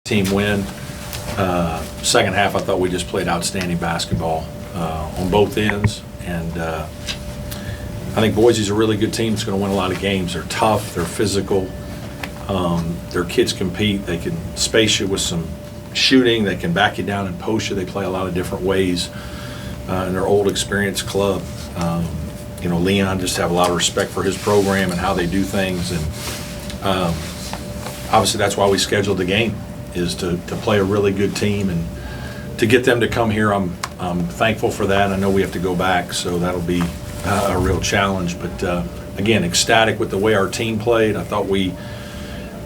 team win. Second half, I thought we just played outstanding basketball on both ends, and I think Boise's a really good team. It's going to win a lot of games. They're tough. They're physical. Their kids compete. They can space you with some shooting. They can back you down and post you. They play a lot of different ways in their old experienced club. Leon just have a lot of respect for his program and how they do things, and obviously that's why we scheduled the game, is to play a really good team and to get them to come here. I'm thankful for that. I know we have to go back, so that'll be a real challenge. But again, ecstatic with the way our team played. I thought we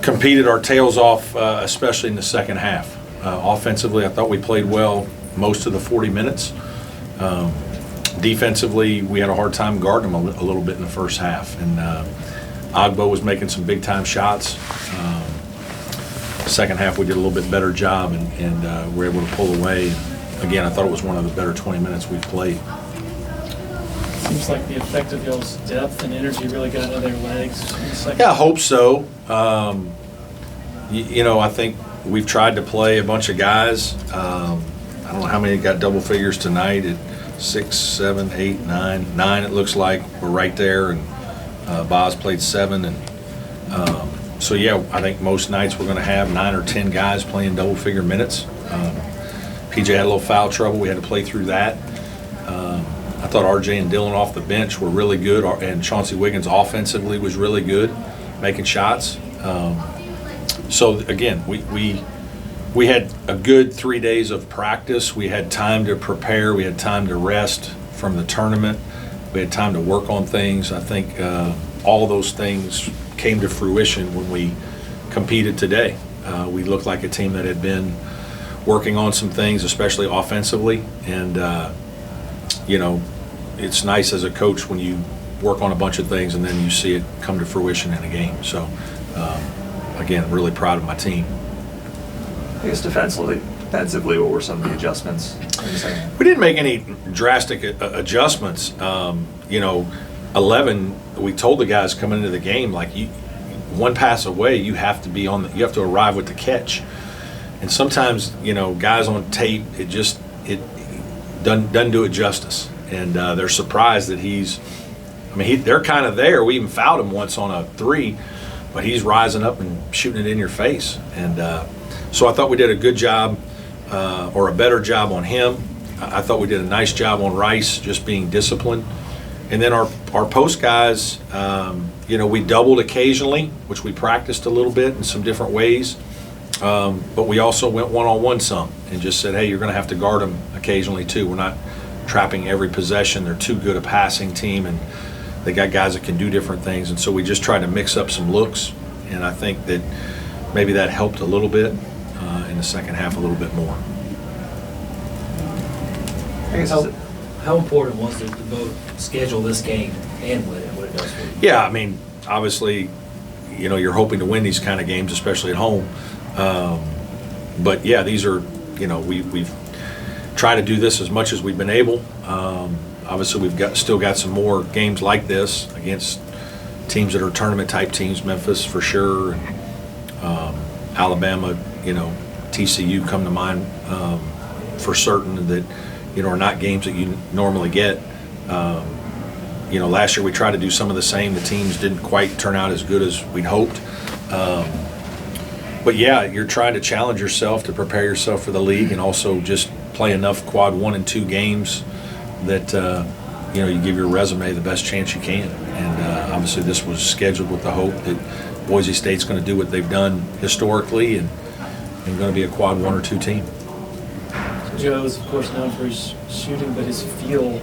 competed our tails off, especially in the second half. Offensively, I thought we played well most of the 40 minutes. Defensively, we had a hard time guarding them a little bit in the first half, and Agbo was making some big-time shots. Second half, we did a little bit better job, and were able to pull away. Again, I thought it was one of the better 20 minutes we've played. Seems like the effect of y'all's depth and energy really got into their legs in the second. Yeah, I hope so. I think we've tried to play a bunch of guys. I don't know how many got double figures tonight. At 6, 7, 8, 9. 9, it looks like. We're right there, and Boz played 7, and so yeah, I think most nights we're going to have 9 or 10 guys playing double-figure minutes. PJ had a little foul trouble. We had to play through that. I thought RJ and Dylan off the bench were really good, and Chauncey Wiggins offensively was really good, making shots. So again, we had a good 3 days of practice. We had time to prepare. We had time to rest from the tournament. We had time to work on things. I think all those things came to fruition when we competed today. We looked like a team that had been working on some things, especially offensively. And, it's nice as a coach when you work on a bunch of things and then you see it come to fruition in a game. So, again, really proud of my team. I guess defensively, what were some of the adjustments in the second half? We didn't make any drastic adjustments. 11, we told the guys coming into the game, like, one pass away, you have to you have to arrive with the catch. And sometimes, guys on tape, it doesn't do it justice. And they're surprised that they're kind of there. We even fouled him once on a 3, but he's rising up and shooting it in your face. And so I thought we did a good job, or a better job on him. I thought we did a nice job on Rice, just being disciplined. And then our post guys, we doubled occasionally, which we practiced a little bit in some different ways. But we also went one-on-one some and just said, hey, you're going to have to guard them occasionally too. We're not trapping every possession. They're too good a passing team, and they got guys that can do different things. And so we just tried to mix up some looks, and I think that maybe that helped a little bit in the second half a little bit more. How important was it to both schedule this game and win it, what it does for you? Yeah, obviously, you're hoping to win these kind of games, especially at home. But yeah, these are, we've tried to do this as much as we've been able. Obviously, we've still got some more games like this against teams that are tournament type teams, Memphis for sure, and Alabama, TCU come to mind for certain that, are not games that you normally get. Last year we tried to do some of the same. The teams didn't quite turn out as good as we'd hoped. But yeah, you're trying to challenge yourself to prepare yourself for the league, and also just play enough quad 1 and 2 games that, you give your resume the best chance you can. And obviously this was scheduled with the hope that Boise State's going to do what they've done historically and going to be a quad 1 or 2 team. Joe is, of course, known for his shooting, but his feel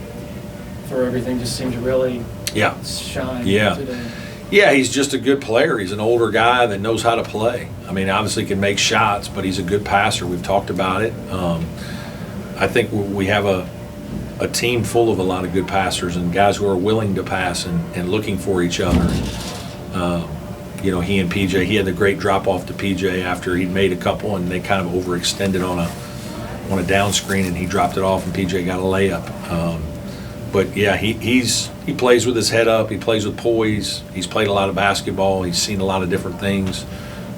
for everything just seemed to really shine today. Yeah, he's just a good player. He's an older guy that knows how to play. Obviously he can make shots, but he's a good passer. We've talked about it. I think we have a team full of a lot of good passers and guys who are willing to pass and looking for each other. He and PJ, he had the great drop off to PJ after he'd made a couple, and they kind of overextended on a down screen, and he dropped it off, and PJ got a layup. But yeah, he plays with his head up. He plays with poise. He's played a lot of basketball. He's seen a lot of different things.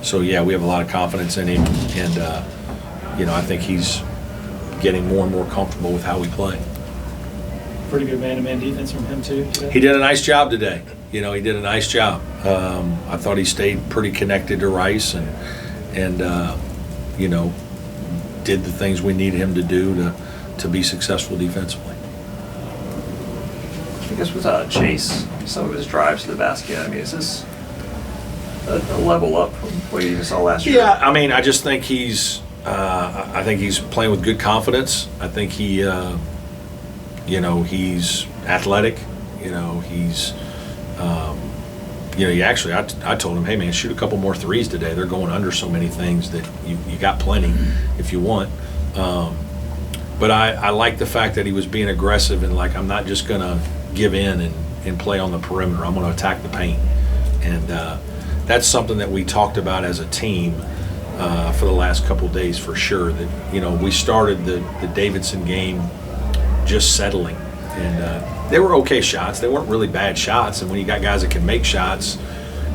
yeah, we have a lot of confidence in him, and I think he's getting more and more comfortable with how we play. Pretty good man-to-man defense from him too today. He did a nice job today. He did a nice job. I thought he stayed pretty connected to Rice, and did the things we needed him to do to be successful defensively. I guess with Chase, some of his drives to the basket, I mean, is this a level up from what you saw last year? Yeah, I mean, I just think he's playing with good confidence. I think he's athletic. I told him, hey man, shoot a couple more threes today. They're going under so many things that you got plenty if you want. But I like the fact that he was being aggressive and like, I'm not just gonna give in and play on the perimeter. I'm gonna attack the paint. And that's something that we talked about as a team for the last couple days for sure. That we started the Davidson game just settling, and they were okay shots. They weren't really bad shots. And when you got guys that can make shots,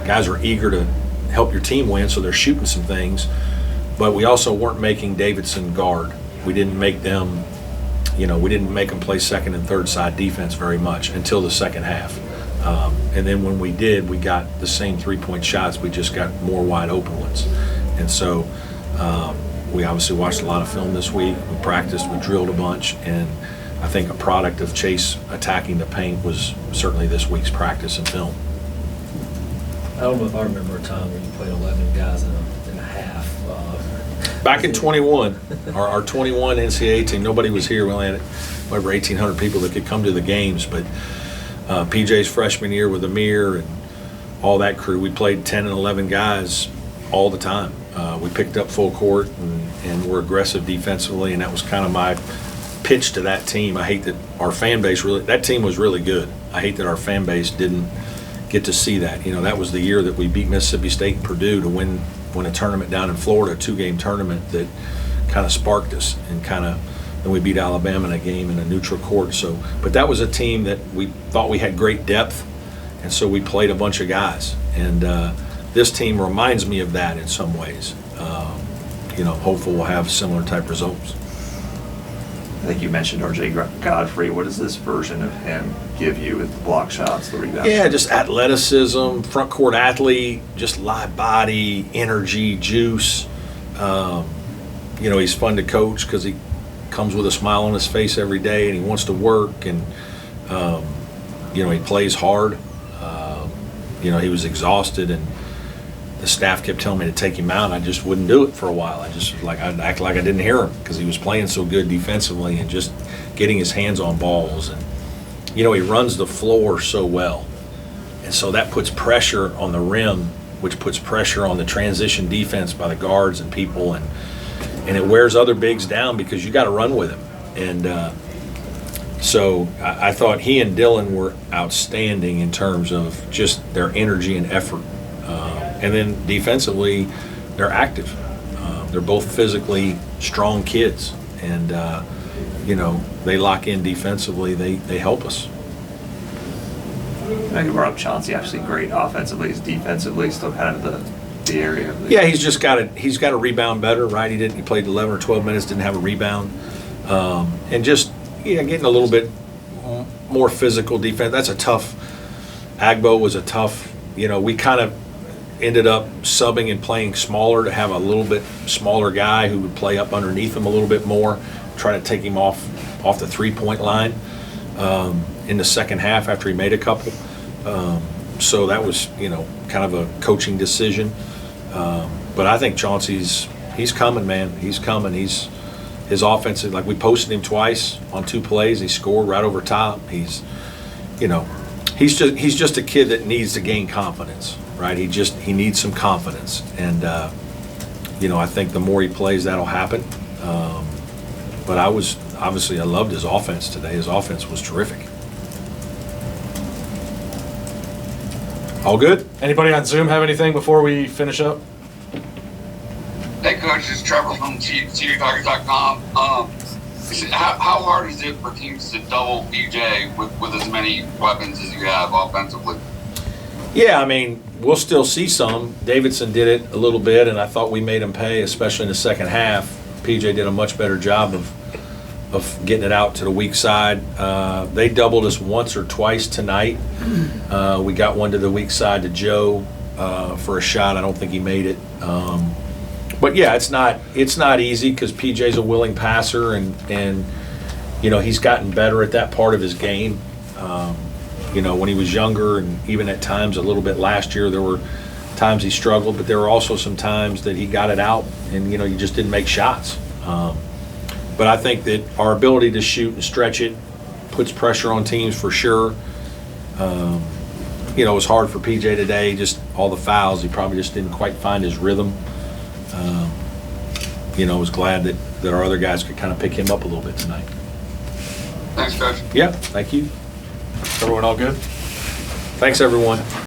guys are eager to help your team win, so they're shooting some things. But we also weren't making Davidson guard. We didn't make them, we didn't make them play second and third side defense very much until the second half. And then when we did, we got the same 3-point shots. We just got more wide open ones. And so we obviously watched a lot of film this week. We practiced, we drilled a bunch, and I think a product of Chase attacking the paint was certainly this week's practice and film. I don't know if I remember a time where you played 11 guys in a half. Back in 21, our 21 NCAA team, nobody was here. We only had over 1,800 people that could come to the games, but PJ's freshman year with Amir and all that crew, we played 10 and 11 guys all the time. We picked up full court and were aggressive defensively, and that was kind of my pitch to that team. I hate that our fan base that team was really good. I hate that our fan base didn't get to see that. That was the year that we beat Mississippi State and Purdue to win a tournament down in Florida, a 2-game tournament that kind of sparked us, and then we beat Alabama in a game in a neutral court. But that was a team that we thought we had great depth, and so we played a bunch of guys. And this team reminds me of that in some ways. Hopefully we'll have similar type results. I think you mentioned R.J. Godfrey. What does this version of him give you with the block shots, the rebound? Yeah, just athleticism, front court athlete, just live body, energy, juice. He's fun to coach because he comes with a smile on his face every day, and he wants to work, and he plays hard. He was exhausted, and the staff kept telling me to take him out. I just wouldn't do it for a while. I'd act like I didn't hear him because he was playing so good defensively and just getting his hands on balls. And he runs the floor so well, and so that puts pressure on the rim, which puts pressure on the transition defense by the guards and people, and it wears other bigs down because you got to run with him. And so I thought he and Dylan were outstanding in terms of just their energy and effort. And then defensively, they're active. They're both physically strong kids, and they lock in defensively. They help us. I think brought up Chauncey, actually great offensively. He's defensively still kind of the area. Yeah, he's got to rebound better, right? He played 11 or 12 minutes, didn't have a rebound, and just getting a little bit more physical defense. That's a tough. Agbo was a tough. We kind of ended up subbing and playing smaller to have a little bit smaller guy who would play up underneath him a little bit more, try to take him off the 3-point line in the second half after he made a couple. So that was, kind of a coaching decision. But I think Chauncey's coming, man. He's coming. His offensive, like we posted him twice on 2 plays. He scored right over top. He's just a kid that needs to gain confidence. Right, he needs some confidence, and I think the more he plays, that'll happen. But I loved his offense today. His offense was terrific. All good? Anybody on Zoom have anything before we finish up? Hey, Coach, it's Trevor from TVTalkers.com. How hard is it for teams to double BJ with as many weapons as you have offensively? Yeah, I mean, we'll still see some. Davidson did it a little bit, and I thought we made him pay, especially in the second half. PJ did a much better job of getting it out to the weak side. They doubled us once or twice tonight. We got one to the weak side to Joe for a shot. I don't think he made it. But yeah, it's not easy because PJ's a willing passer, and you know, he's gotten better at that part of his game. You know, when he was younger, and even at times a little bit last year, there were times he struggled, but there were also some times that he got it out, and you know, he just didn't make shots. But I think that our ability to shoot and stretch it puts pressure on teams for sure. You know, it was hard for PJ today, just all the fouls. He probably just didn't quite find his rhythm. You know, I was glad that our other guys could kind of pick him up a little bit tonight. Thanks, Coach. Yeah, thank you. Everyone all good? Thanks, everyone.